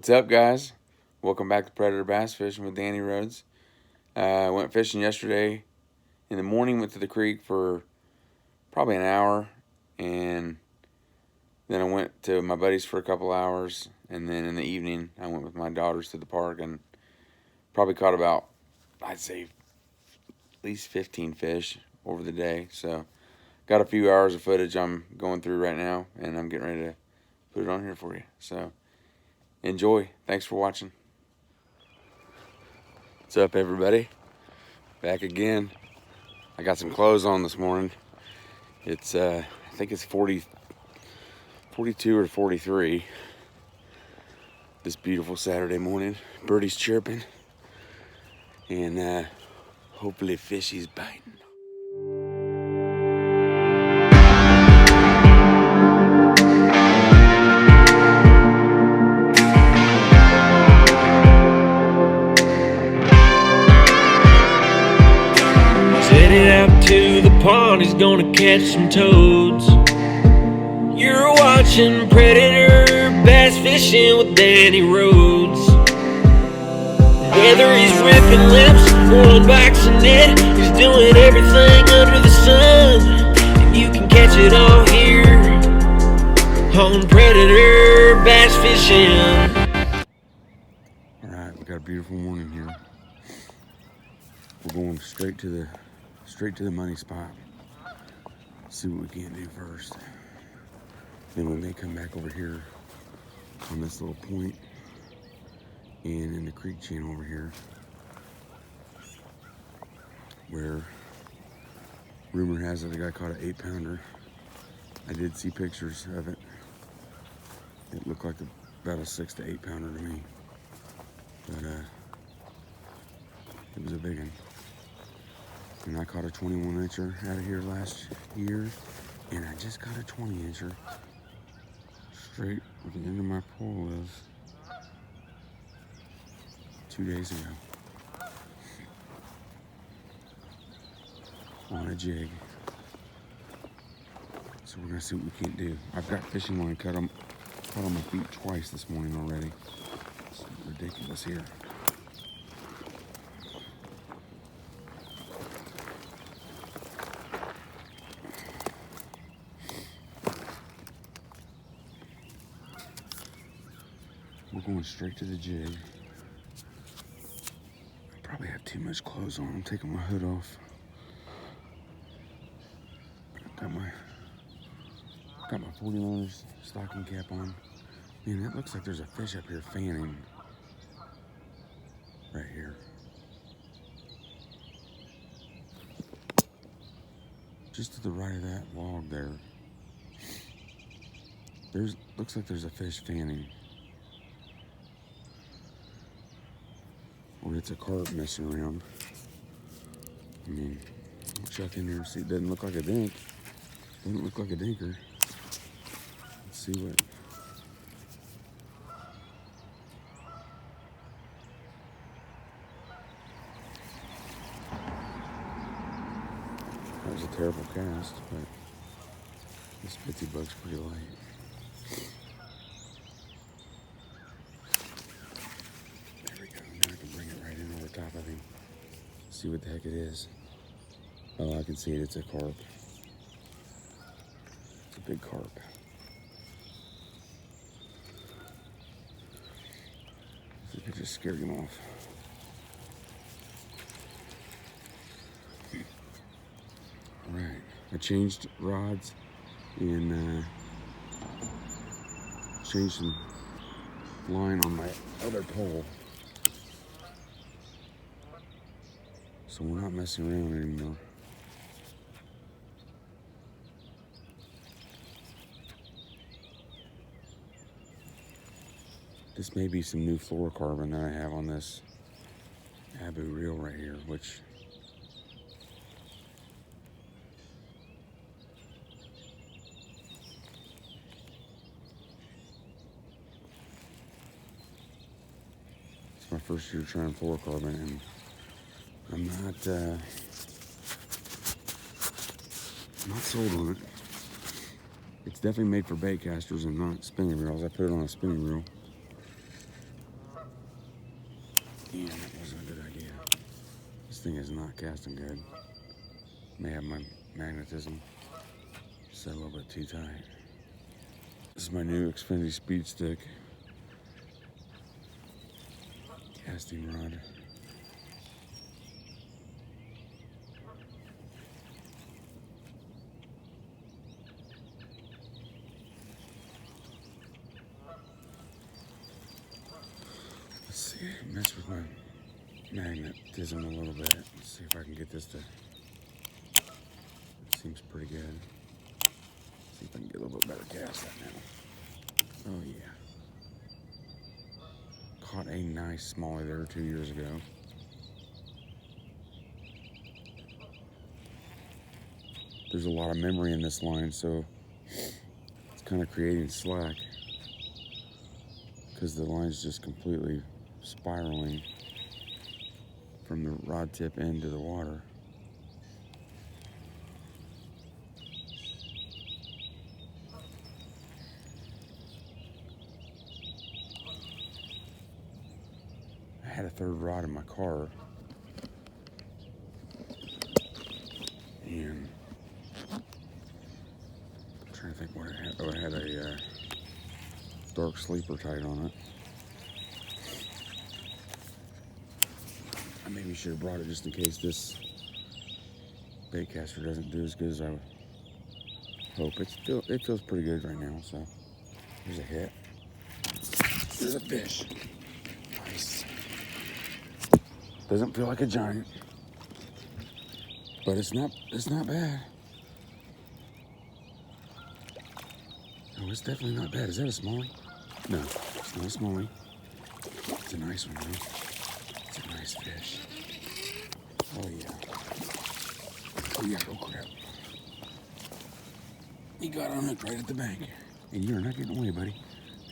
What's up, guys? Welcome back to Predator Bass Fishing with Danny Rhodes. I went fishing yesterday in the morning, went to the creek for probably an hour, and then I went to my buddies for a couple hours, and then in the evening I went with my daughters to the park and probably caught about, I'd say, at least 15 fish over the day. So got a few hours of footage I'm going through right now, and I'm getting ready to put it on here for you. So enjoy. Thanks for watching. What's up, everybody? Back again. I got some clothes on this morning. It's I think it's 42 or 43 this beautiful Saturday morning. Birdies chirping, and hopefully fishy's biting. Headed out to the pond, he's gonna catch some toads. You're watching Predator Bass Fishing with Danny Rhodes. Whether he's ripping lips or unboxing it, he's doing everything under the sun. And you can catch it all here on Predator Bass Fishing. Alright, we got a beautiful morning here. We're going straight to the money spot. See what we can do first. Then we may come back over here on this little point and in the creek channel over here, where rumor has it a guy caught an 8-pounder. I did see pictures of it. It looked like about a 6 to 8 pounder to me, but it was a big one. And I caught a 21 incher out of here last year, and I just got a 20 incher straight where the end of my pole is 2 days ago on a jig. So we're gonna see what we can do. I've got fishing line caught on my feet twice this morning already. It's ridiculous here. We're going straight to the jig. I probably have too much clothes on. I'm taking my hood off. Got my 49ers stocking cap on. Man, that looks like there's a fish up here fanning. Right here. Just to the right of that log there. Looks like there's a fish fanning. Or it's a carp messing around. I mean, I'll check in there and see. It doesn't look like a dink. Doesn't look like a dinker. Let's see what. That was a terrible cast, but this 50 bucks pretty light. There we go. Now I can bring it right in over top of him. See what the heck it is. Oh, I can see it. It's a carp. It's a big carp. I think I just scared him off. All right, I changed rods and changed some line on my other pole, so we're not messing around anymore. This may be some new fluorocarbon that I have on this Abu reel right here, which it's my first year trying fluorocarbon, and I'm not sold on it. It's definitely made for bait casters and not spinning reels. I put it on a spinning reel. again. That wasn't a good idea. This thing is not casting good. May have my magnetism set a little bit too tight. This is my new Xfinity Speed Stick casting rod. Let's see, mess with my magnetism a little bit. Let's see if I can get this to. It seems pretty good. See if I can get a little bit better cast that now. Oh yeah. Caught a nice smallie there 2 years ago. There's a lot of memory in this line, so it's kind of creating slack because the line's just completely spiraling from the rod tip into the water. I had a third rod in my car, and I'm trying to think what I had. Oh, I had a dark sleeper tight on it. I maybe should have brought it just in case this bait caster doesn't do as good as I would hope. It feels pretty good right now, so there's a hit. There's a fish. Nice. Doesn't feel like a giant, but it's not bad. Oh, it's definitely not bad. Is that a smallie? No, it's not a smallie. It's a nice one though. It's a nice fish. Oh yeah. Oh yeah, oh crap. He got unhooked right at the bank. And you're not getting away, buddy.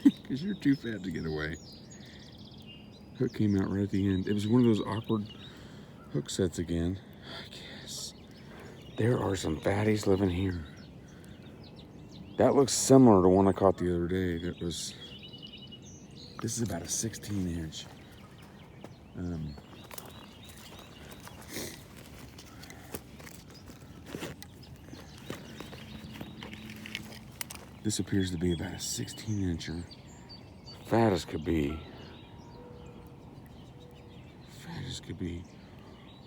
Because you're too fat to get away. Hook came out right at the end. It was one of those awkward hook sets again. I guess. There are some fatties living here. That looks similar to one I caught the other day. This is about a 16-inch. This appears to be about a 16-incher. Fat as could be. Fat as could be.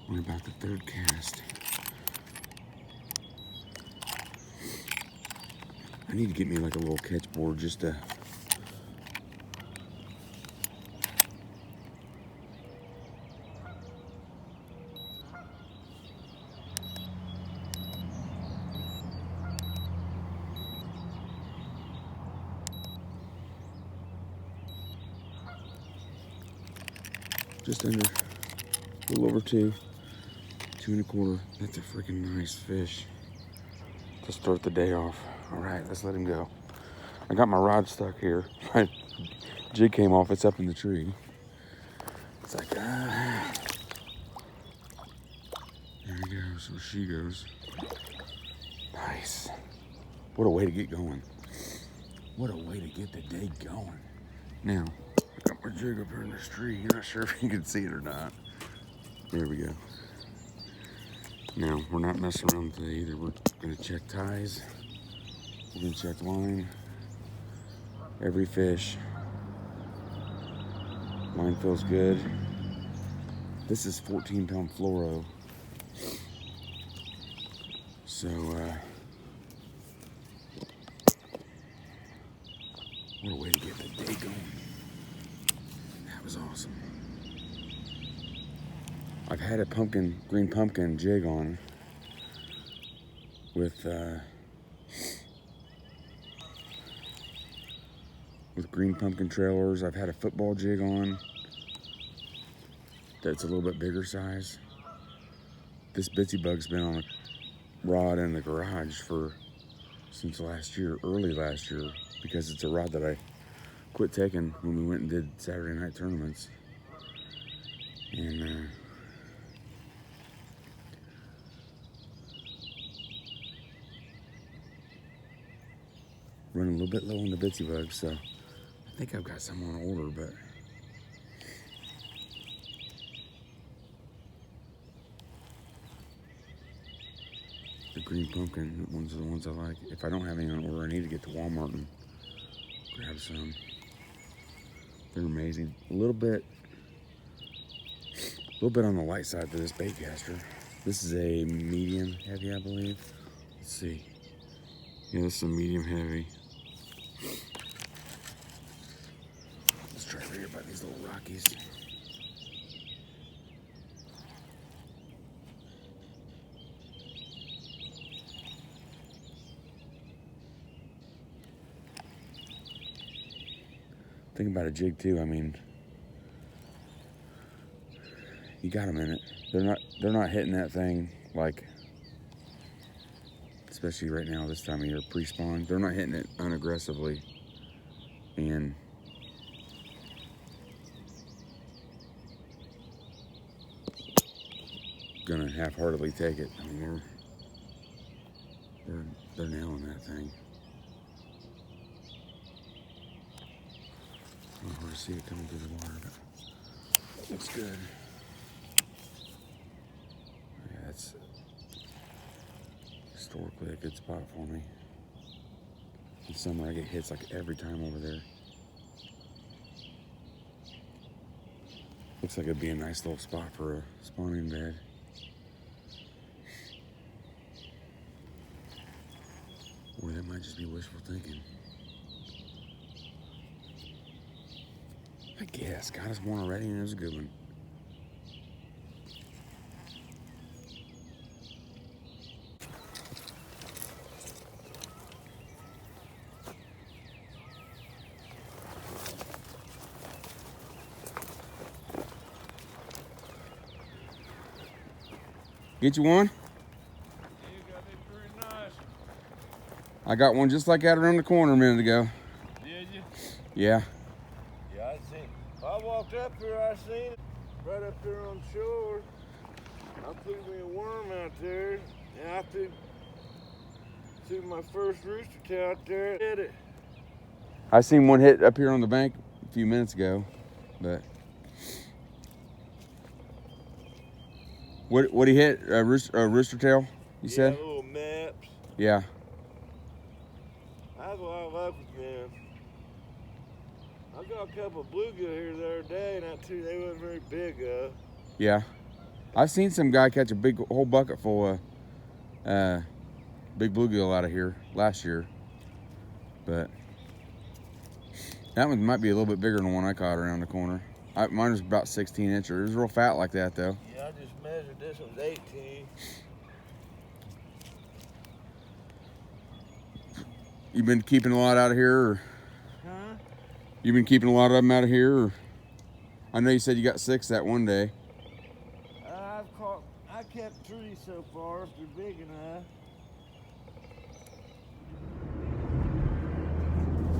Only about the third cast. I need to get me like a little catch board just to just under, a little over 2 1/4. That's a freaking nice fish to start the day off. All right, let's let him go. I got my rod stuck here. My jig came off, it's up in the tree. It's like, there he goes, or she goes. Nice. What a way to get going. What a way to get the day going. Now, I got my jig up here in this tree. You're not sure if you can see it or not. There we go. Now, we're not messing around today either. We're gonna check ties. We're gonna check line. Every fish. Line feels good. This is 14-pound fluoro. So, what a way to get the day going. That was awesome. I've had a green pumpkin jig on with green pumpkin trailers. I've had a football jig on that's a little bit bigger size. This Bitsy Bug's been on a rod in the garage since last year, early last year, because it's a rod that I quit taking when we went and did Saturday night tournaments. And running a little bit low on the Bitsy Bug, so I think I've got some on order, but green pumpkin ones are the ones I like. If I don't have any on order, I need to get to Walmart and grab some. They're amazing. A little bit on the light side for this bait caster. This is a medium heavy, I believe. Let's see. Yeah, this is a medium heavy. Let's try over here by these little rockies. Think about a jig too. I mean, you got them in it. They're not hitting that thing like, especially right now this time of year, pre-spawn. They're not hitting it unaggressively, and gonna half-heartedly take it. I mean, they're nailing that thing. I don't know where to see it coming through the water, but it looks good. Yeah, that's historically a good spot for me. In summer, I get hits like every time over there. Looks like it'd be a nice little spot for a spawning bed. Or that might just be wishful thinking. I guess. Got us one already and it was a good one. Get you one? Yeah, you got it pretty nice. I got one just like that around the corner a minute ago. Did you? Yeah. Yeah, I seen. I walked up here, I seen it right up there on shore. I threw me a worm out there, and I threw my first rooster tail out there. Did it? I seen one hit up here on the bank a few minutes ago, but what he hit? Rooster tail? You said? Yeah, little maps. Yeah. I was all up with them. I got a couple of bluegill here the other day, and they wasn't very big. Yeah. I've seen some guy catch a whole bucket full of big bluegill out of here last year, but that one might be a little bit bigger than the one I caught around the corner. Mine was about 16 inches. It was real fat like that though. Yeah, I just measured this one's 18. You been keeping a lot out of here, or Huh? you been keeping a lot of them out of here? Or I know you said you got 6 that one day. I kept 3 so far, if they're big enough.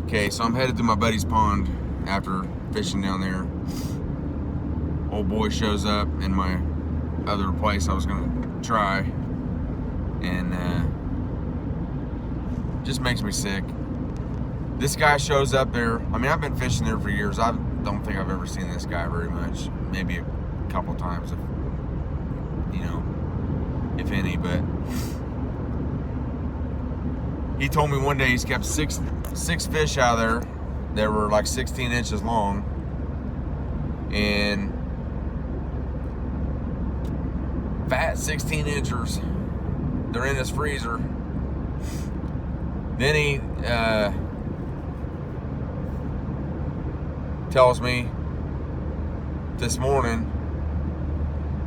Okay, so I'm headed to my buddy's pond after fishing down there. Old boy shows up in my other place I was gonna try, and just makes me sick. This guy shows up there. I mean, I've been fishing there for years. I don't think I've ever seen this guy very much. Maybe a couple times, if any, but he told me one day he's kept six fish out of there that were like 16 inches long, and fat 16 inchers. They're in his freezer. Then he tells me this morning,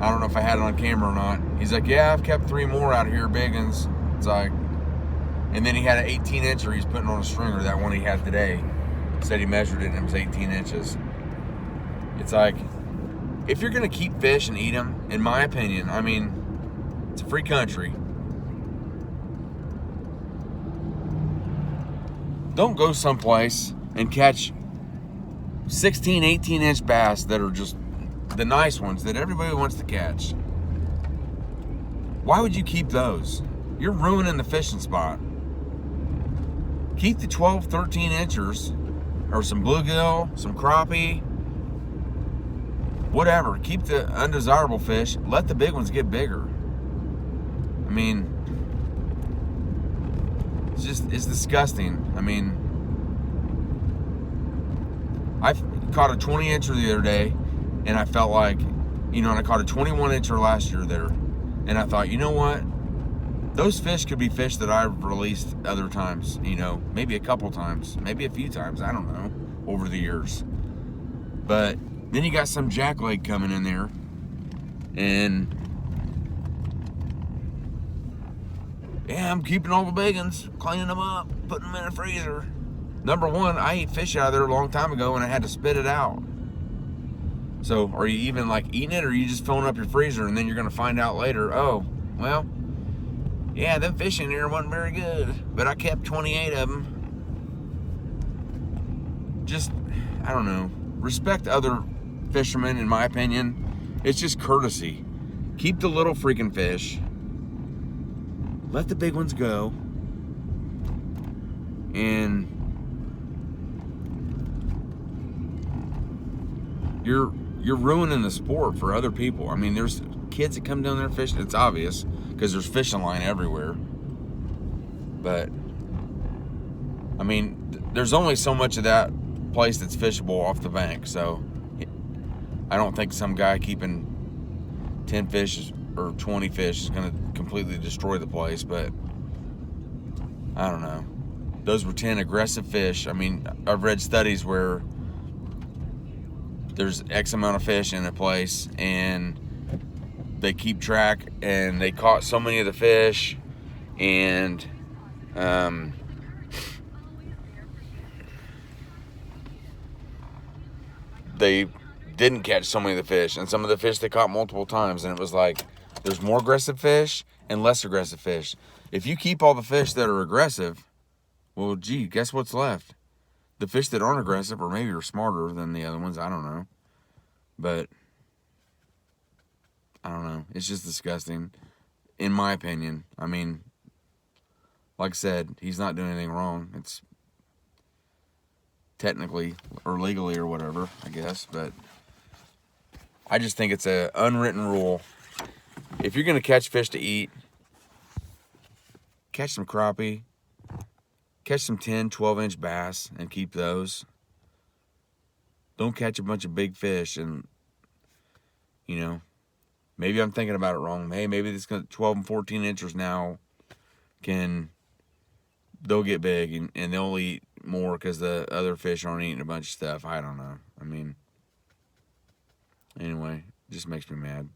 I don't know if I had it on camera or not, he's like, yeah, I've kept 3 more out of here, big ones. It's like, and then he had an 18 incher he's putting on a stringer. That one he had today, said he measured it and it was 18 inches. It's like, if you're gonna keep fish and eat them, in my opinion, I mean, it's a free country. Don't go someplace and catch 16, 18 inch bass that are just the nice ones that everybody wants to catch. Why would you keep those? You're ruining the fishing spot. Keep the 12, 13 inchers, or some bluegill, some crappie, whatever. Keep the undesirable fish. Let the big ones get bigger. I mean, it's disgusting. I mean, I caught a 20-incher the other day, and I felt like, and I caught a 21-incher last year there, and I thought, you know what? Those fish could be fish that I've released other times, maybe a couple times, maybe a few times, I don't know, over the years. But then you got some jackleg coming in there, and yeah, I'm keeping all the big ones, cleaning them up, putting them in the freezer. Number one, I ate fish out of there a long time ago, and I had to spit it out. So, are you even like eating it, or are you just filling up your freezer, and then you're gonna find out later, oh, well, yeah, them fish in there wasn't very good, but I kept 28 of them. Just, I don't know. Respect other fishermen, in my opinion. It's just courtesy. Keep the little freaking fish. Let the big ones go. And you're ruining the sport for other people. I mean, there's kids that come down there fishing. It's obvious because there's fishing line everywhere. But I mean, there's only so much of that place that's fishable off the bank. So I don't think some guy keeping 10 fish or 20 fish is going to completely destroy the place. But I don't know. Those were 10 aggressive fish. I mean, I've read studies where there's X amount of fish in a place, and they keep track, and they caught so many of the fish, and they didn't catch so many of the fish, and some of the fish they caught multiple times, and it was like there's more aggressive fish and less aggressive fish. If you keep all the fish that are aggressive, well, gee, guess what's left? The fish that aren't aggressive, or maybe are smarter than the other ones, I don't know. But I don't know. It's just disgusting, in my opinion. I mean, like I said, he's not doing anything wrong. It's technically or legally or whatever, I guess. But I just think it's an unwritten rule. If you're going to catch fish to eat, catch some crappie, catch some 10, 12-inch bass, and keep those. Don't catch a bunch of big fish and, maybe I'm thinking about it wrong. Hey, maybe this 12 and 14 inchers now they'll get big and they'll eat more because the other fish aren't eating a bunch of stuff. I don't know. I mean, anyway, it just makes me mad.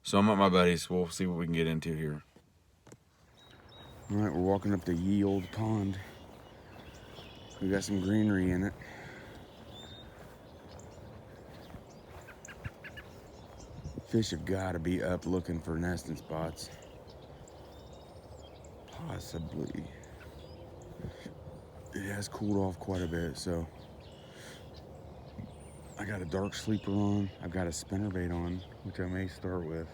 So I'm at my buddies. We'll see what we can get into here. All right, we're walking up the ye old pond. We got some greenery in it. Fish have got to be up looking for nesting spots. Possibly. It has cooled off quite a bit, so I got a dark sleeper on. I've got a spinnerbait on, which I may start with.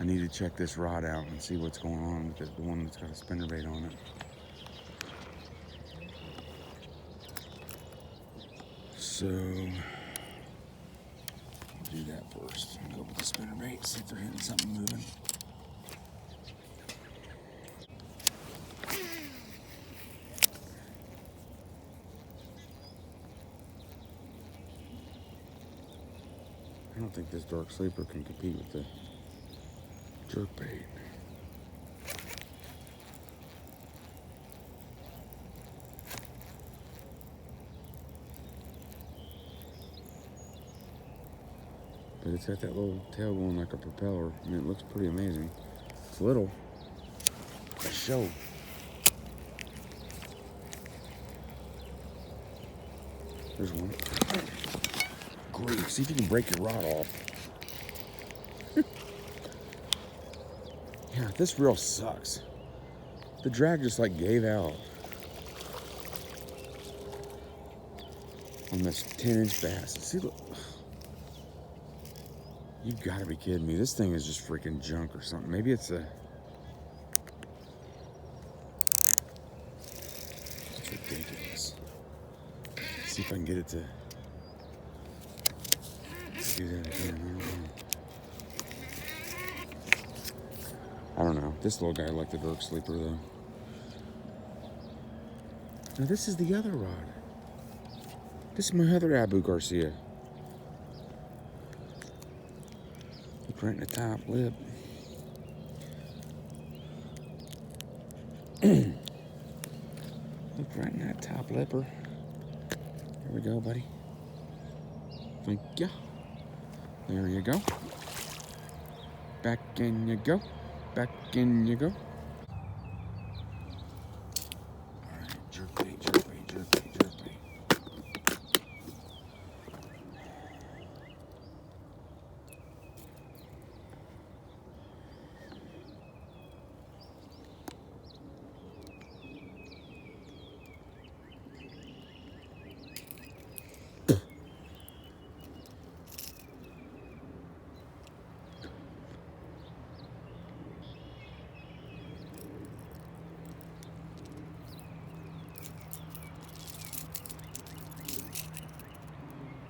I need to check this rod out and see what's going on with the one that's got a spinnerbait on it. So I'll do that first. Go with the spinnerbait, see if they're hitting something moving. I don't think this dark sleeper can compete with the jerkbait. But it's got that little tail going like a propeller. I mean, it looks pretty amazing. It's little. A show. There's one. Great. See if you can break your rod off. Yeah, this reel sucks. The drag just like gave out on this 10-inch bass. See, look. You gotta be kidding me. This thing is just freaking junk or something. Maybe it's a... It's ridiculous. Let's see if I can get it to do that again. I don't know. I don't know. This little guy liked the dark sleeper though. Now this is the other rod. This is my other Abu Garcia. Look right in the top lip. Look right in that top lipper. There we go, buddy. Thank ya. There you go. Back in you go. Back in you go. Alright, jerkbait, jerkbait, jerkbait, jerkbait.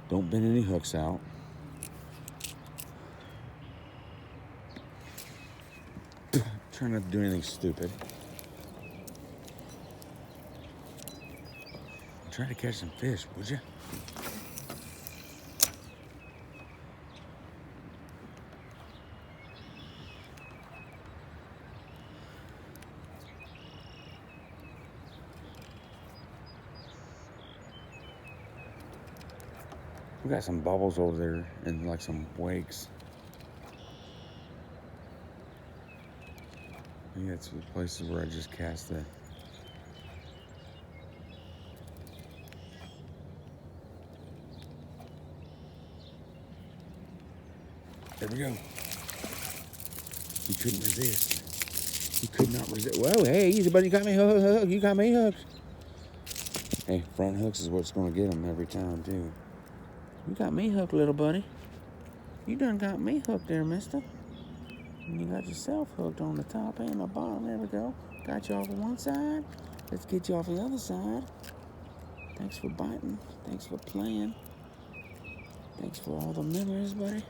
Don't bend any hooks out. Try not to do anything stupid. Try to catch some fish, would you? We got some bubbles over there and like some wakes. I think that's the places where I just cast the. There we go. He couldn't resist. He could not resist. Whoa, hey, easy, buddy. You got me hooked. You got me hooked. Hey, front hooks is what's going to get him every time, too. You got me hooked, little buddy. You done got me hooked there, mister. And you got yourself hooked on the top and the bottom. There we go. Got you off on one side. Let's get you off the other side. Thanks for biting. Thanks for playing. Thanks for all the memories, buddy.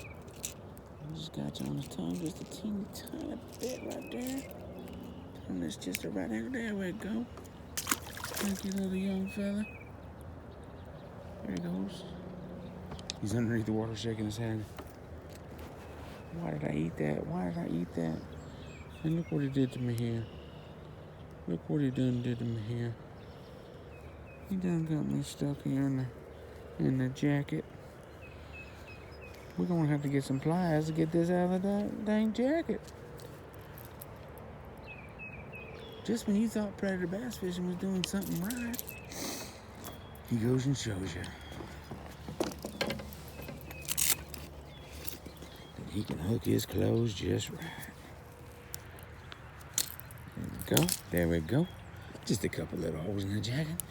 I just got you on the tongue just a teeny tiny bit right there. And it's just right there. There we go. Thank you, little young fella. There he goes. He's underneath the water shaking his head. Why did I eat that? Why did I eat that? And look what he did to me here. Look what he done did to me here. He done got me stuck here in the jacket. We're gonna have to get some pliers to get this out of the dang jacket. Just when you thought predator bass fishing was doing something right, he goes and shows you that he can hook his clothes just right. There we go. There we go. Just a couple little holes in the jacket.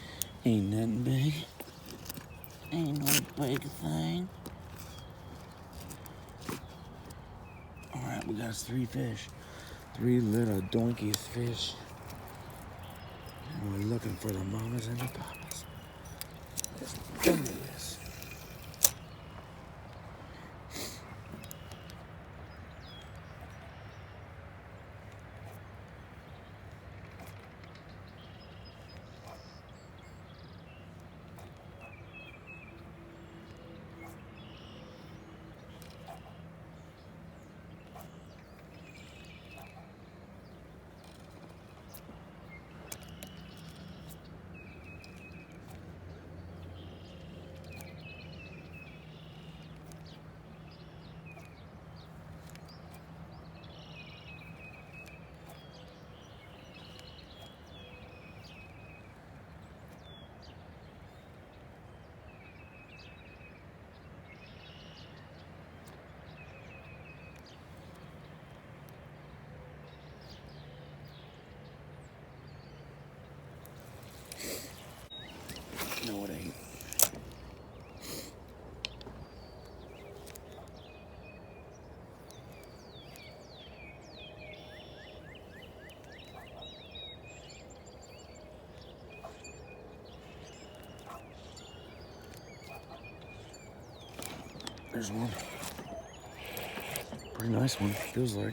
Ain't nothing big. Ain't no big thing. Alright, we got us 3 fish. 3 little doinkiest fish. And we're looking for the mamas and the papas. Let's do this. No, it ain't. There's one. Pretty nice one, feels like.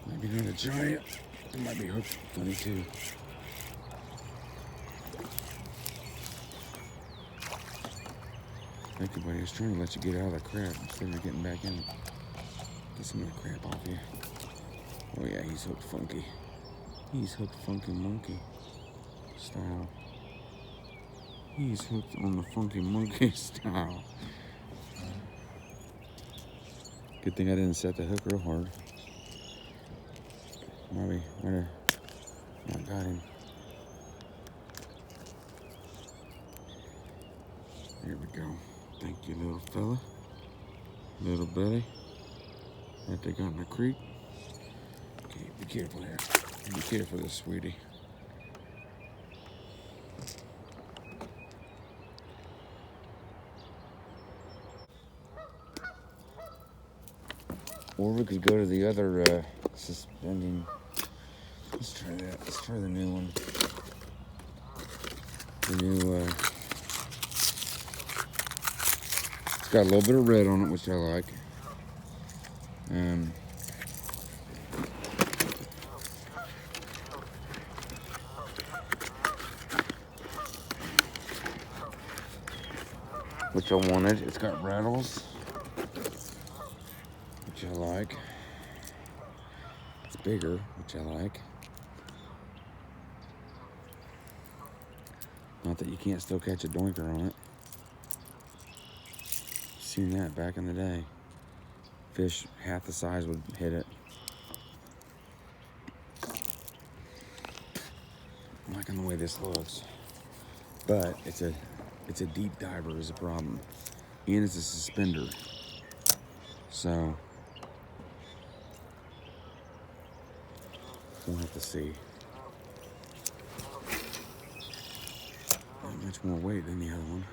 Maybe not a giant. It might be hooked funny too. Thank you, buddy. I was trying to let you get out of the crap instead of getting back in it. Get some of that crap off you. Oh yeah, he's hooked funky. He's hooked funky monkey style. He's hooked on the funky monkey style. Good thing I didn't set the hook real hard. Might have not got him. There we go. Thank you, little fella. Little buddy. That they got in the creek. Okay, be careful there. Be careful there, sweetie. Or we could go to the other suspending. Let's try that. Let's try the new one. The new, it's got a little bit of red on it, which I like. Which I wanted. It's got rattles, which I like. It's bigger, which I like. Not that you can't still catch a doinker on it. Seen that back in the day. Fish half the size would hit it. I'm liking the way this looks. But it's a deep diver is a problem. And it's a suspender. So we'll have to see. Not much more weight than the other one.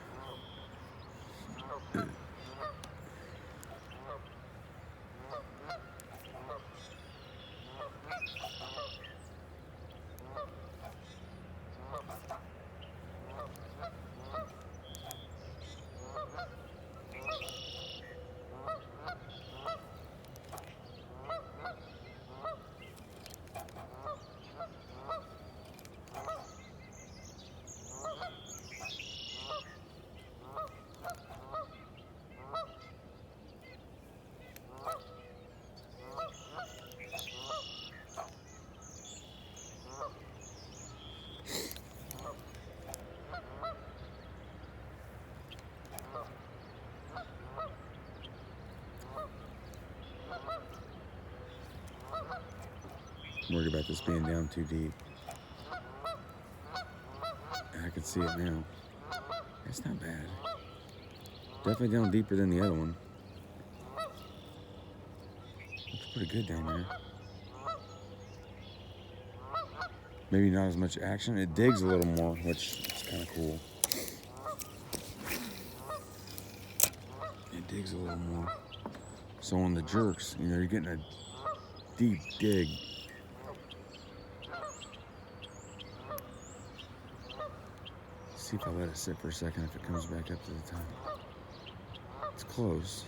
I'm worried about this being down too deep. I can see it now. It's not bad. Definitely down deeper than the other one. Looks pretty good down there. Maybe not as much action. It digs a little more, which is kind of cool. It digs a little more. So on the jerks, you know, you're getting a deep dig. See if I let it sit for a second, if it comes back up to the top. It's close.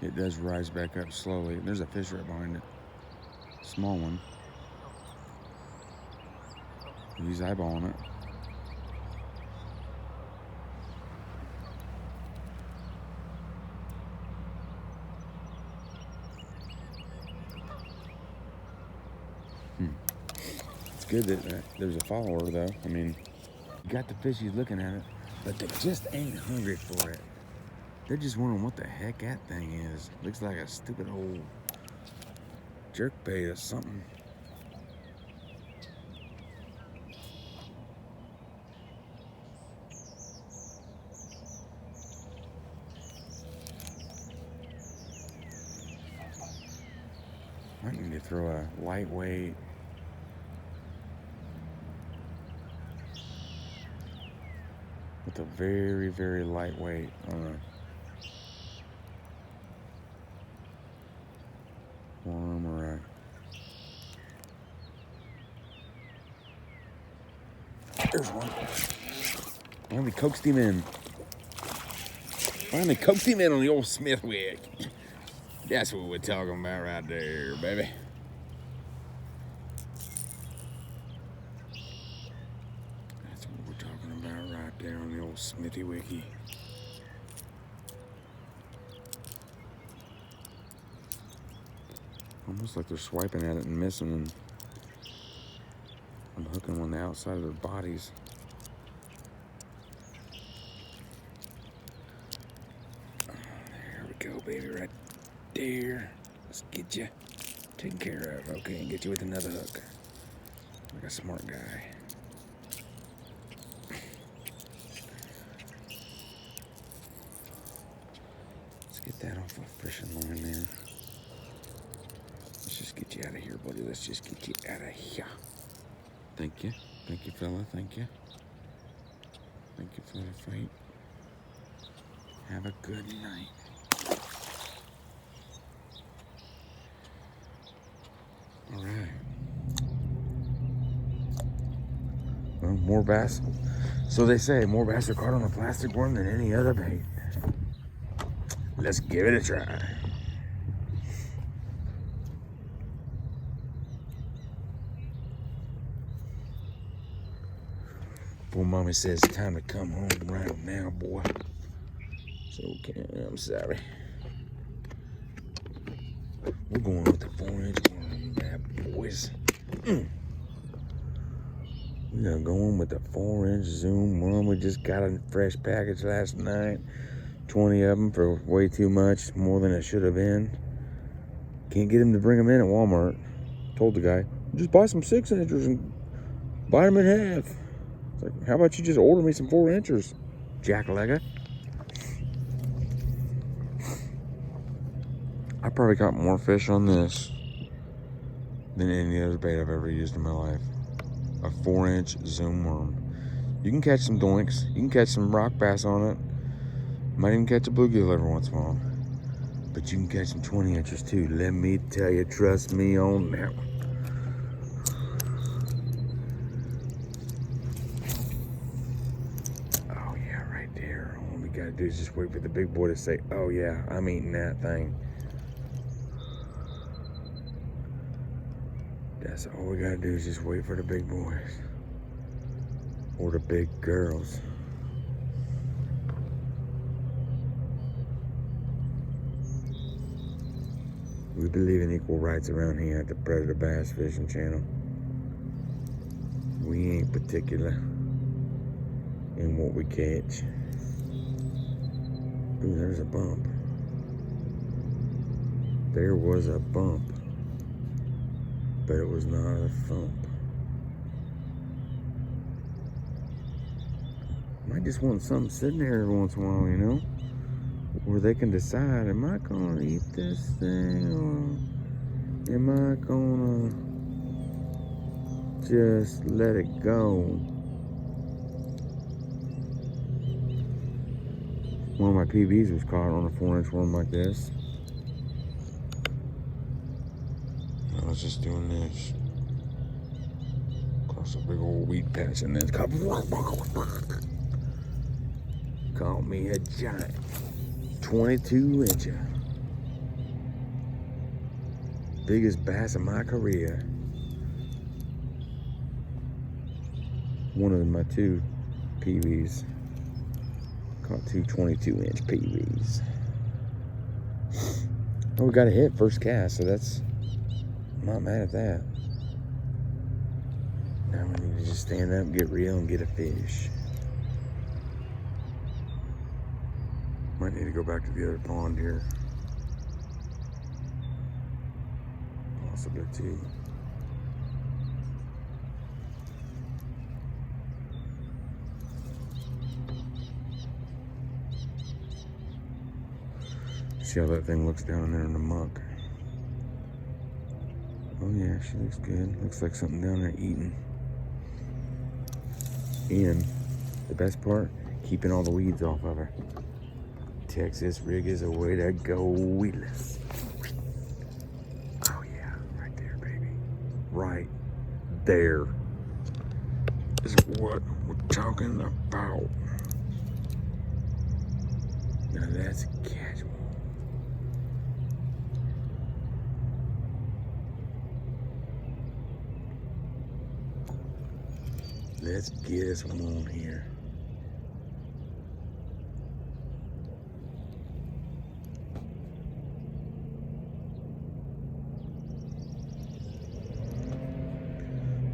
It does rise back up slowly. There's a fish right behind it. Small one. He's eyeballing it. good that there's a follower, though. I mean, you got the fish, he's looking at it, but they just ain't hungry for it. They're just wondering what the heck that thing is. Looks like a stupid old jerkbait or something. I need to throw a lightweight with a very, very lightweight on a worm or a... There's one. Finally coaxed him in. Finally coaxed him in on the old Smithwick. That's what we're talking about right there, baby. That's what we're talking about right there on the old Smithy Wiki. Almost like they're swiping at it and missing, and I'm hooking on the outside of their bodies. Oh, there we go, baby, right there. Let's get you taken care of, okay, and get you with another hook. Like a smart guy. Let's get that off a fishing line there. Let's just get you out of here, buddy. Let's just get you out of here. Thank you, fella. Thank you. Thank you for the fight. Have a good night. All right. Well, more bass. So they say more bass are caught on a plastic worm than any other bait. Let's give it a try. Well, Mommy says it's time to come home right now, boy. So, okay, I'm sorry. We're going with the 4-inch worm, bad boys. We are going with the 4-inch Zoom worm. We just got a fresh package last night. 20 of them for way too much, more than it should have been. Can't get him to bring them in at Walmart. Told the guy, just buy some 6-inchers and bite them in half. It's like, how about you just order me some 4-inchers, jacklegger? I probably got more fish on this than any other bait I've ever used in my life. A 4-inch Zoom worm. You can catch some doinks. You can catch some rock bass on it. Might even catch a bluegill every once in a while. But you can catch some 20-inchers too. Let me tell you, trust me on that one. Oh yeah, right there. All we gotta do is just wait for the big boy to say, oh yeah, I'm eating that thing. That's all we gotta do is just wait for the big boys. Or the big girls. We believe in equal rights around here at the Predator Bass Fishing Channel. We ain't particular in what we catch. Ooh, there's a bump. There was a bump. But it was not a thump. Might just want something sitting there every once in a while, you know? Where they can decide, am I gonna eat this thing or am I gonna just let it go? One of my PBs was caught on a 4-inch worm like this. I was just doing this. Across a big old wheat patch and then caught me a giant 22-incher. Biggest bass of my career. One of my 2 PBs. Caught 2 22-inch PBs. Oh, we got a hit first cast, so that's... I'm not mad at that. Now we need to just stand up, get real, and get a fish. Might need to go back to the other pond here. Possibly too. See how that thing looks down there in the muck. Oh yeah, she looks good. Looks like something down there eating. And the best part, keeping all the weeds off of her. Texas rig is a way to go, weedless. Oh yeah, right there, baby. Right there is what we're talking about. Now that's casual. Let's get us one on here.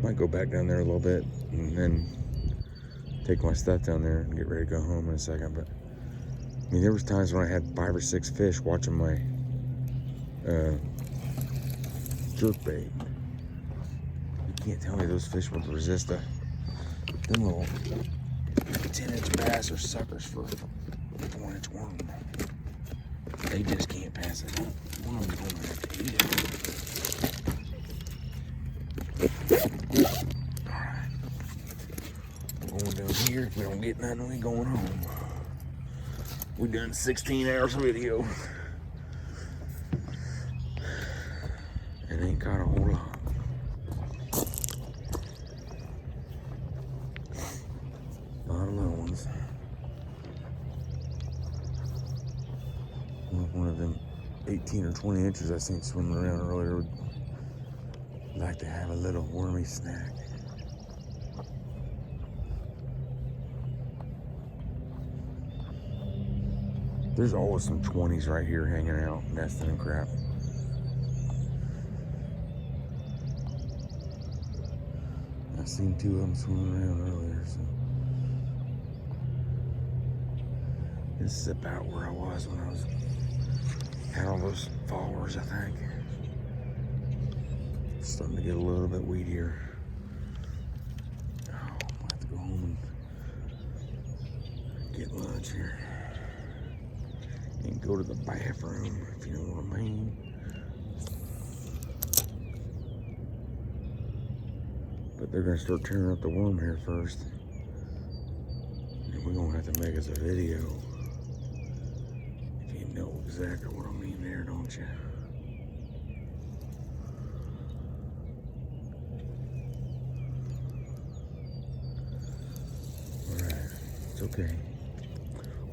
Might go back down there a little bit and then take my stuff down there and get ready to go home in a second. But I mean, there was times when I had 5 or 6 fish watching my jerkbait. You can't tell me those fish would resist them little 10-inch bass or suckers for a 4-inch worm. They just can't pass it. One of them's going to have to eat it. Alright. We're going down here. If we don't get nothing, we going home. We done 16 hours of video. And ain't caught a whole lot. A lot of little ones. One of them 18 or 20 inches I seen swimming around earlier would like to have a little wormy snack. There's always some 20s right here hanging out, nesting and crap. I seen 2 of them swimming around earlier, so. This is about where I was when I had all those followers, I think. It's starting to get a little bit weedier. Oh, I'll have to go home and get lunch here. And go to the bathroom, if you know what I mean. But they're gonna start tearing up the worm here first. And we're gonna have to make us a video. If you know exactly what I mean there, don't you? Alright, it's okay.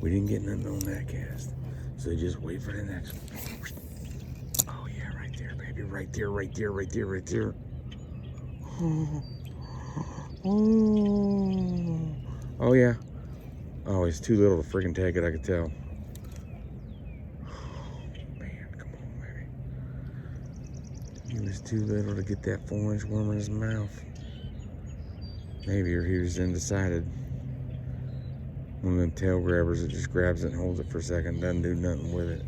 We didn't get nothing on that cast. So just wait for the next one. Oh yeah, right there, baby. Right there, right there, right there, right there. Oh yeah. Oh, he's too little to freaking take it, I could tell. Oh man, come on, baby. He was too little to get that 4-inch worm in his mouth. Maybe, or he was undecided. One of them tail grabbers that just grabs it and holds it for a second, doesn't do nothing with it.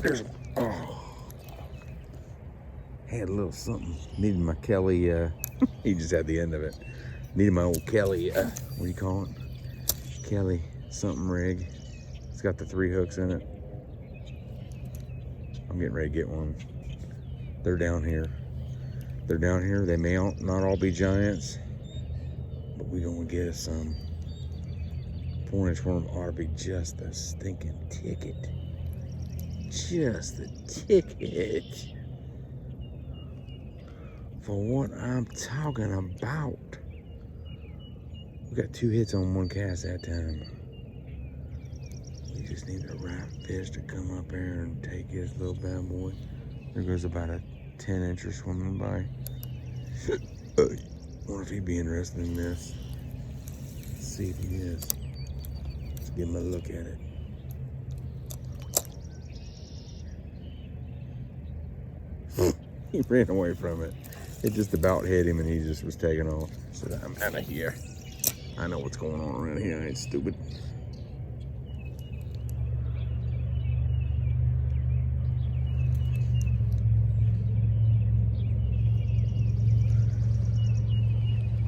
There's, oh. Had a little something. Needed my Kelly, he just had the end of it. Needed my old Kelly, what do you call it? Kelly something rig. It's got the 3 hooks in it. I'm getting ready to get one. They're down here. They're down here. They may not all be giants, but we gonna get us some. 4-inch worm ought to be just a stinking ticket. Just a ticket for what I'm talking about. We got 2 hits on 1 cast that time. We just need the right fish to come up there and take his little bad boy. There goes about a 10-incher swimming by. Wonder if he'd be interested in this. Let's see if he is. Give him a look at it. He ran away from it. It just about hit him and he just was taking off. So I'm out of here. I know what's going on around here. I ain't stupid.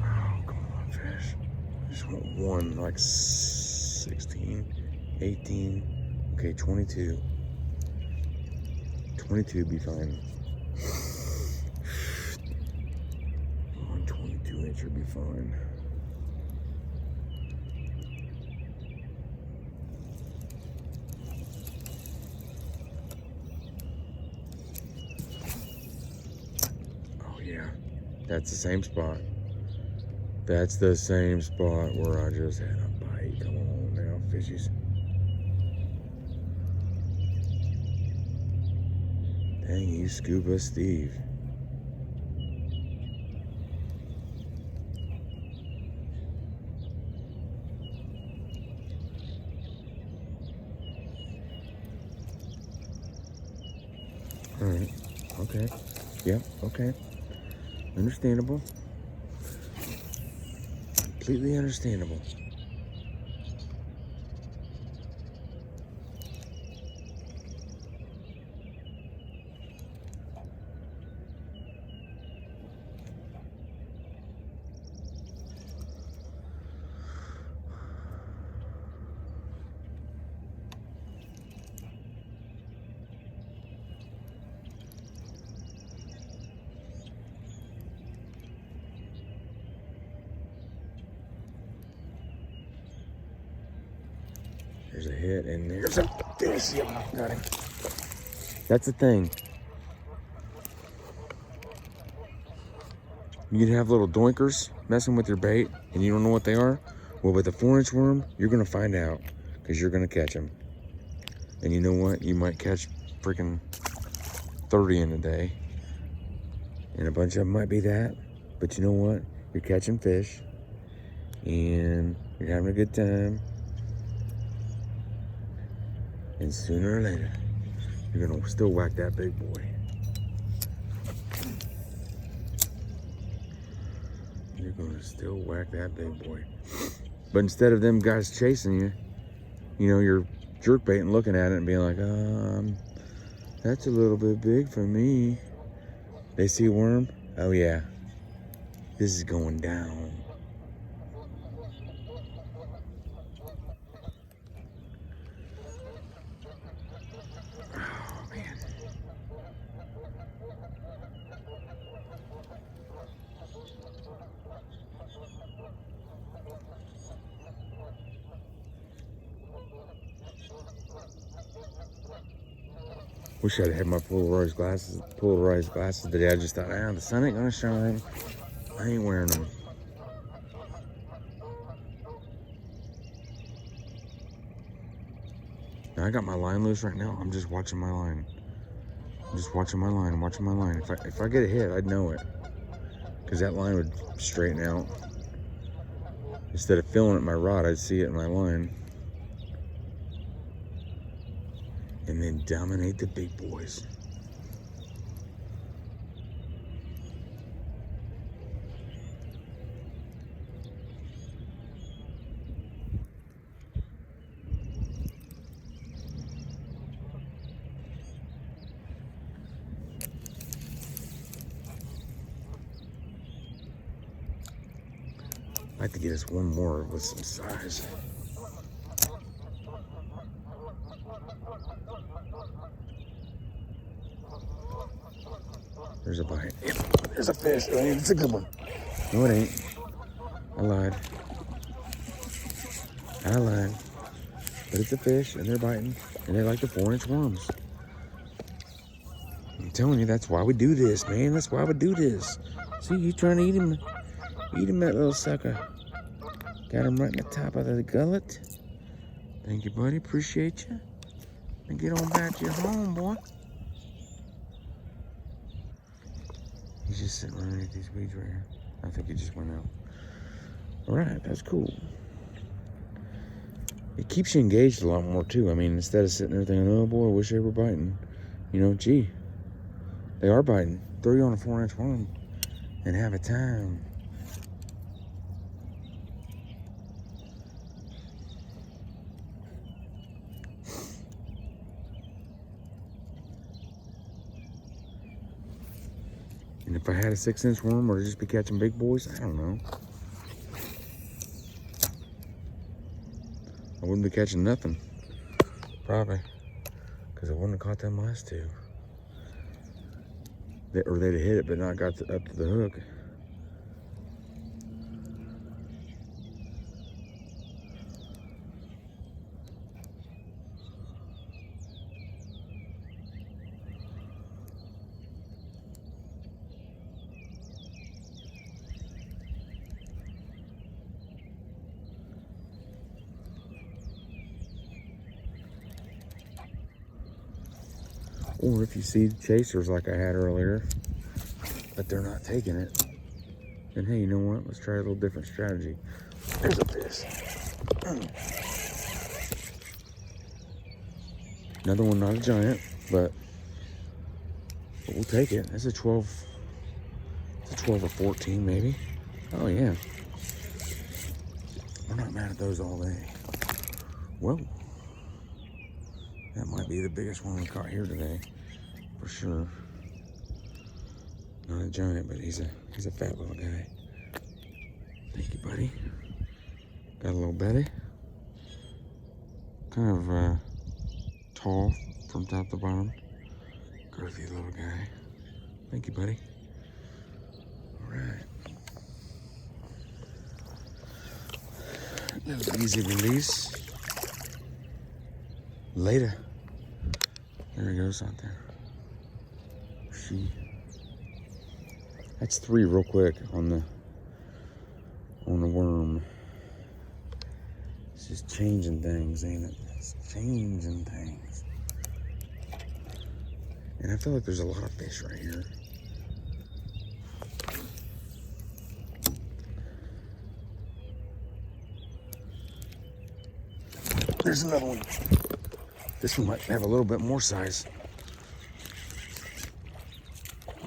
Oh, come on, fish. I just want one, like 16, 18, okay, 22. 22 would be fine. 122 inch would be fine. Oh yeah, that's the same spot. That's the same spot where I just had a bite. Come on now, fishies. Dang you, Scuba Steve. All right, okay, yep, okay. Understandable. Completely understandable. There's a hit and there's a fish. Yeah, got him. That's the thing. You can have little doinkers messing with your bait and you don't know what they are. Well, with a 4-inch worm, you're going to find out because you're going to catch them. And you know what? You might catch freaking 30 in a day. And a bunch of them might be that. But you know what? You're catching fish and you're having a good time. And sooner or later, you're gonna still whack that big boy. You're gonna still whack that big boy. But instead of them guys chasing you, you know, you're jerkbaiting, looking at it and being like, that's a little bit big for me. They see a worm? Oh yeah, this is going down. Oh man. Wish I'd had my polarized glasses today. I just thought, the sun ain't gonna shine. I ain't wearing them. Now I got my line loose right now. I'm just watching my line. I'm just watching my line. I'm watching my line. If I get a hit, I'd know it, because that line would straighten out. Instead of feeling it in my rod, I'd see it in my line. And then dominate the big boys. I'd like to get us one more with some size. There's a bite. Yep, there's a fish. It's a good one. No, it ain't. I lied. But it's a fish, and they're biting, and they like the 4-inch worms. I'm telling you, that's why we do this, man. That's why we do this. See, you trying to eat him. Eat him, that little sucker. Got him right in the top of the gullet. Thank you, buddy. Appreciate you. And get on back to your home, boy. He's just sitting underneath these weeds right here. I think he just went out. All right, that's cool. it keeps you engaged a lot more too. I mean, instead of sitting there thinking, oh boy, I wish they were biting. You know, gee, they are biting. Throw you on a 4-inch worm and have a time. And if I had a 6-inch worm, would I just be catching big boys? I don't know. I wouldn't be catching nothing. Probably. Because I wouldn't have caught them last two. Or they'd have hit it, but not got up to the hook. Or if you see chasers like I had earlier, but they're not taking it, then hey, you know what? Let's try a little different strategy. There's a fish. Another one, not a giant, but we'll take it. It's a 12. It's a 12 or 14 maybe. Oh yeah. We're not mad at those all day. Whoa. That might be the biggest one we caught here today, for sure. Not a giant, but he's a fat little guy. Thank you, buddy. Got a little belly. Kind of tall from top to bottom. Girthy little guy. Thank you, buddy. All right. Little easy release. Later. There he goes out there. She. That's 3 real quick on the worm. It's just changing things, ain't it? It's changing things. And I feel like there's a lot of fish right here. There's another one. This one might have a little bit more size.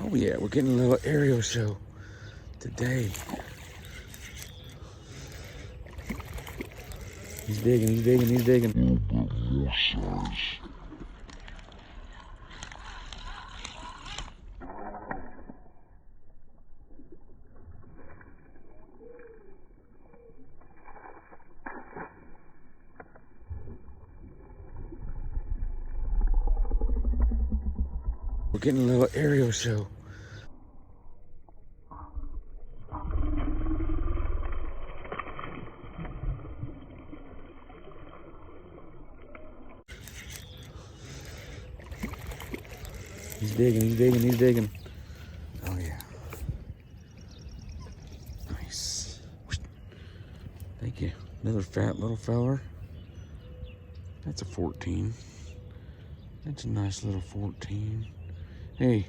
Oh yeah, we're getting a little aerial show today. He's digging, he's digging, he's digging. We're getting a little aerial show. He's digging, he's digging, he's digging. Oh yeah. Nice. Thank you. Another fat little feller. That's a 14. That's a nice little 14. Hey,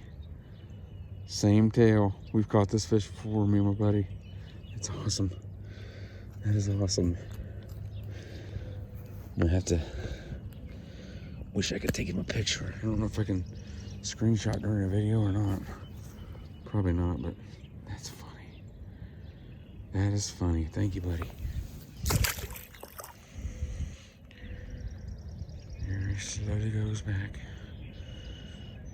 same tail. We've caught this fish before, me and my buddy. It's awesome. That is awesome. I'm gonna have to, wish I could take him a picture. I don't know if I can screenshot during a video or not. Probably not, but that's funny. That is funny. Thank you, buddy. Here he slowly goes back.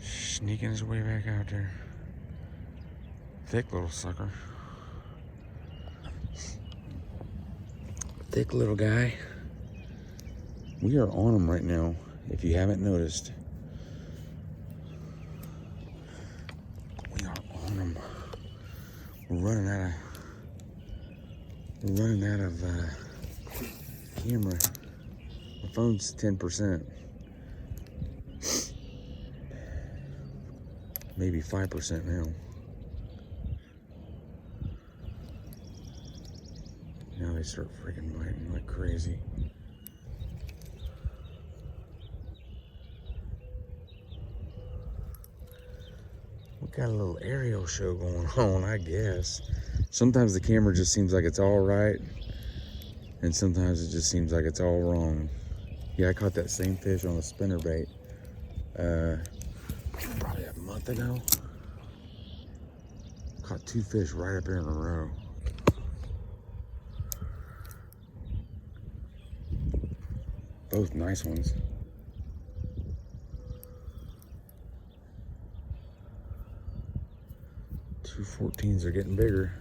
Sneaking his way back out there. Thick little sucker. Thick little guy. We are on him right now, if you haven't noticed. We are on him. We're running out of camera. My phone's 10%. Maybe 5% now. Now they start freaking biting like crazy. We got a little aerial show going on, I guess. Sometimes the camera just seems like it's all right, And sometimes it just seems like it's all wrong. Yeah, I caught that same fish on a spinnerbait probably a month ago. Caught 2 fish right up here in a row. Both nice ones. Two 14s are getting bigger.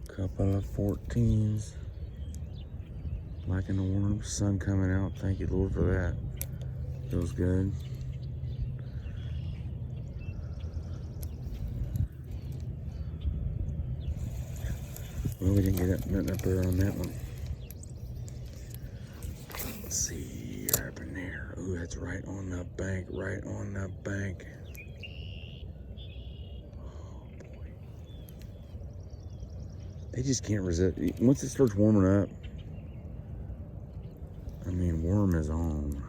Couple of 14s. Liking the warm sun coming out. Thank you, Lord, for that. Feels good. Well, we didn't get nothing up there on that one. Let's see, right up in there. Ooh, that's right on the bank, right on the bank. Oh, boy. They just can't resist. Once it starts warming up, I mean, worm is on.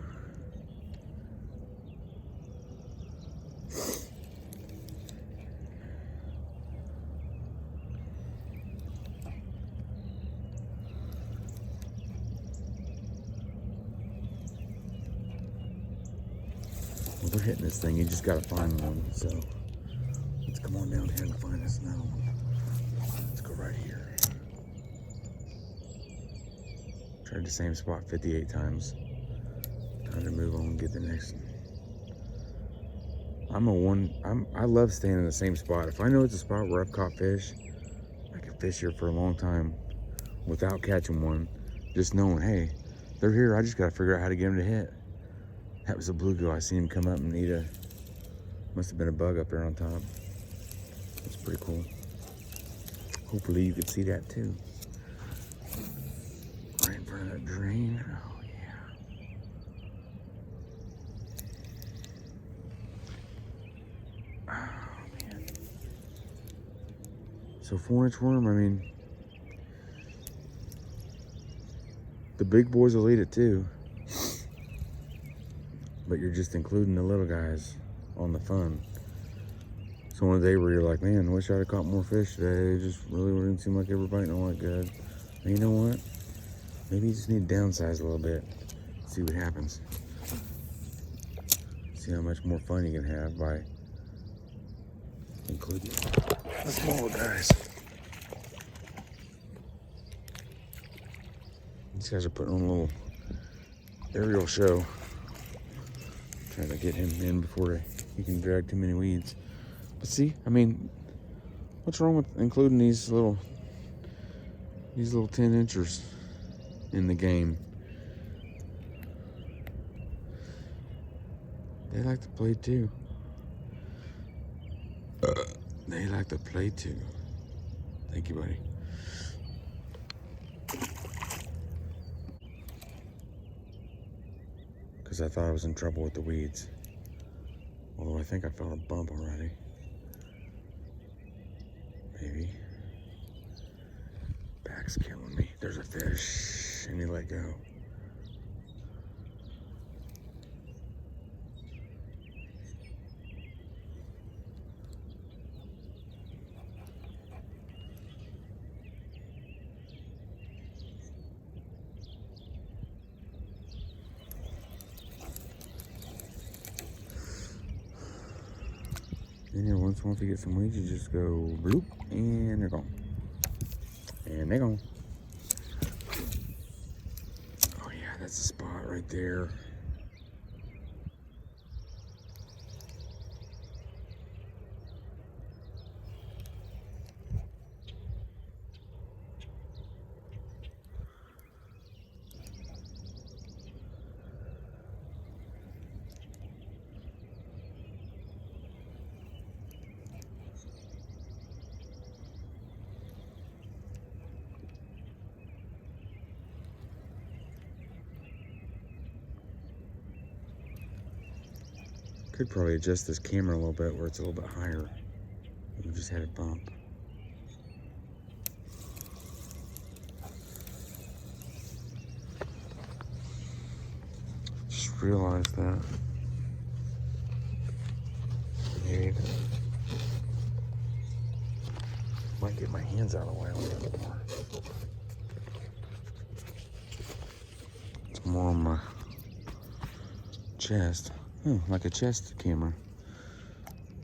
Well, they're hitting this thing. You just gotta find one. So let's come on down here and find us another one. Let's go right here. Tried the same spot 58 times. Time to move on and get the next one. I love staying in the same spot. If I know it's a spot where I've caught fish, I can fish here for a long time without catching one. Just knowing, hey, they're here. I just gotta figure out how to get them to hit. That was a bluegill. I seen him come up and eat must have been a bug up there on top. That's pretty cool. Hopefully you could see that too. Right in front of that drain. Oh yeah. Oh man. So 4-inch worm, I mean, the big boys will eat it too. But you're just including the little guys on the fun. So one day where you're like, man, I wish I'd have caught more fish today. It just really didn't seem like they were biting all that good. And you know what? Maybe you just need to downsize a little bit. See what happens. See how much more fun you can have by including the smaller guys. These guys are putting on a little aerial show. Trying to get him in before he can drag too many weeds. But see, I mean, what's wrong with including these little 10-inchers in the game? They like to play too. They like to play too. Thank you, buddy. Because I thought I was in trouble with the weeds. Although I think I felt a bump already. Maybe. Back's killing me. There's a fish. And he let go. And here, once you get some weeds, you just go bloop, and they're gone. And they're gone. Oh yeah, that's the spot right there. Could probably adjust this camera a little bit where it's a little bit higher. We just had a bump. Just realized that. Maybe Might get my hands out of the way a little bit more. It's more on my chest. Oh, like a chest camera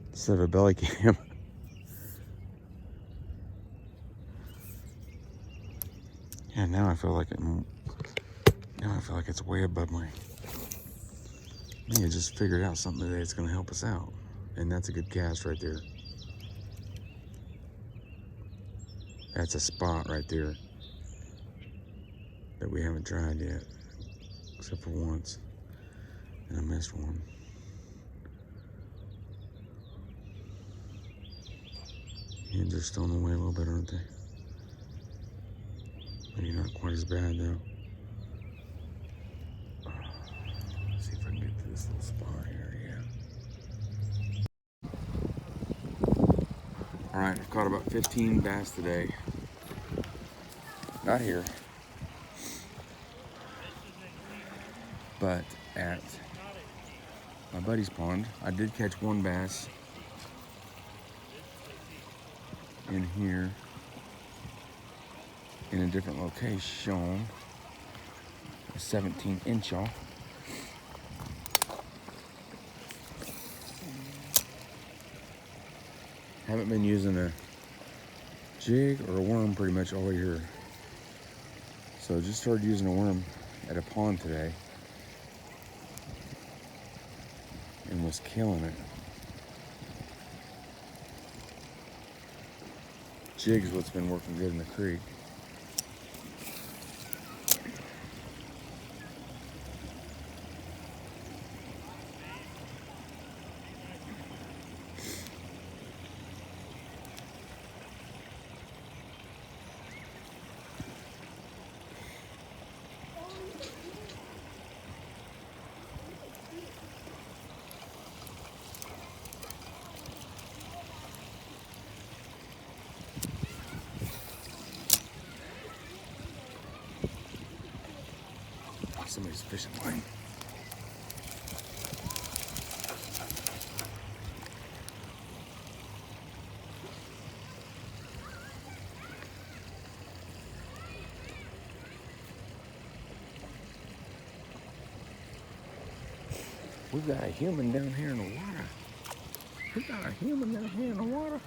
instead of a belly cam. Yeah, now I feel like it's way above my. I just figured out something today that's gonna help us out, and that's a good cast right there. That's a spot right there that we haven't tried yet, except for once, and I missed one. Hands are still in the way a little bit, aren't they? Maybe not quite as bad though. Let's see if I can get to this little spot here. Yeah. All right, I've caught about 15 bass today. Not here, but at my buddy's pond. I did catch one bass in here in a different location, a 17-inch-all. Haven't been using a jig or a worm pretty much all year. So just started using a worm at a pond today and was killing it. Jig's what's been working good in the creek. Somebody's fishing line. We've got a human down here in the water. We've got a human down here in the water.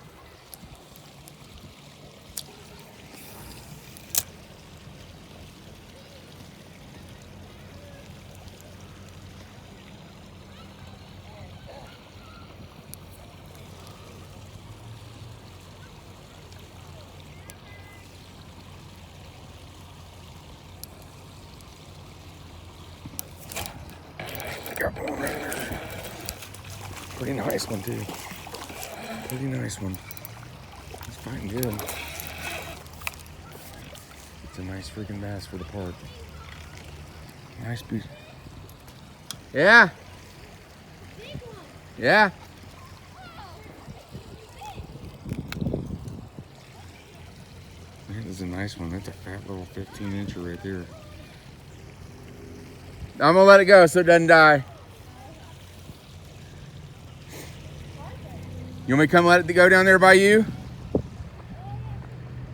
Got one right there. Pretty nice one too. Pretty nice one. He's fighting good. It's a nice freaking bass for the park. Nice piece. Yeah. Yeah. That is a nice one. That's a fat little 15-incher right there. I'm gonna let it go so it doesn't die. You want me to come let it go down there by you?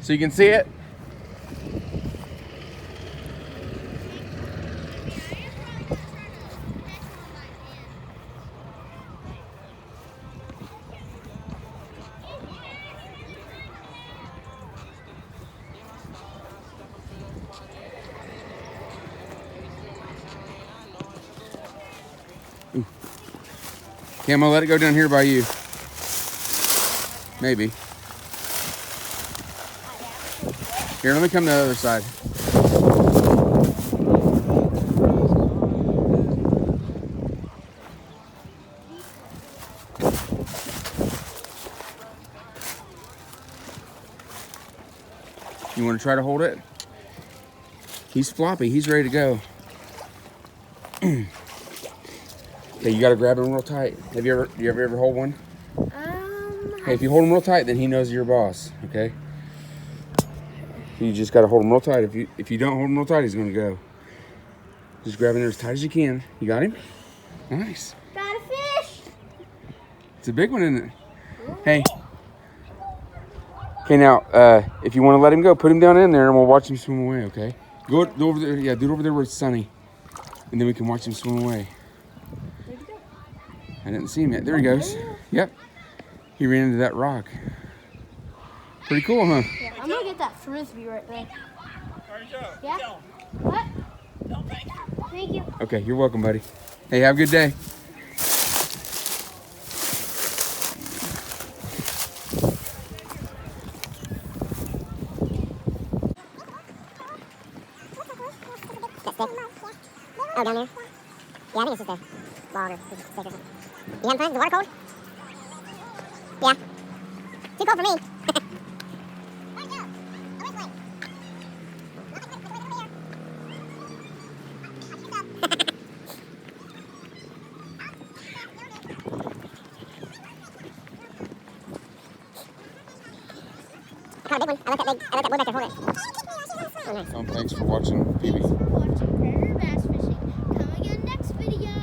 So you can see it? Ooh. Okay, I'm gonna let it go down here by you. Maybe. Here, let me come to the other side. You want to try to hold it? He's floppy. He's ready to go. Okay, you got to grab him real tight. Do you ever hold one? Hey, if you hold him real tight, then he knows you're your boss. Okay. You just got to hold him real tight. If you don't hold him real tight, he's gonna go. Just grab him there as tight as you can. You got him? Nice. Got a fish. It's a big one, isn't it? Hey, Okay, now, if you want to let him go, put him down in there and we'll watch him swim away, okay? Go over there. Yeah, do it over there where it's sunny. And then we can watch him swim away. Where'd he go? I didn't see him yet. There he goes. Yep. He ran into that rock. Pretty cool, huh? Yeah, I'm gonna get that frisbee right there. Yeah? What? Thank you. Okay, you're welcome, buddy. Hey, have a good day. Oh, down there? Yeah, I think it's just a log or stick or something. You having fun? Is the water cold? Yeah. Too cold for me. I caught a big one. I let that boy back there hold it. Oh, nice. Thanks for watching, PB. Watching Predator Bass Fishing. Come again next video.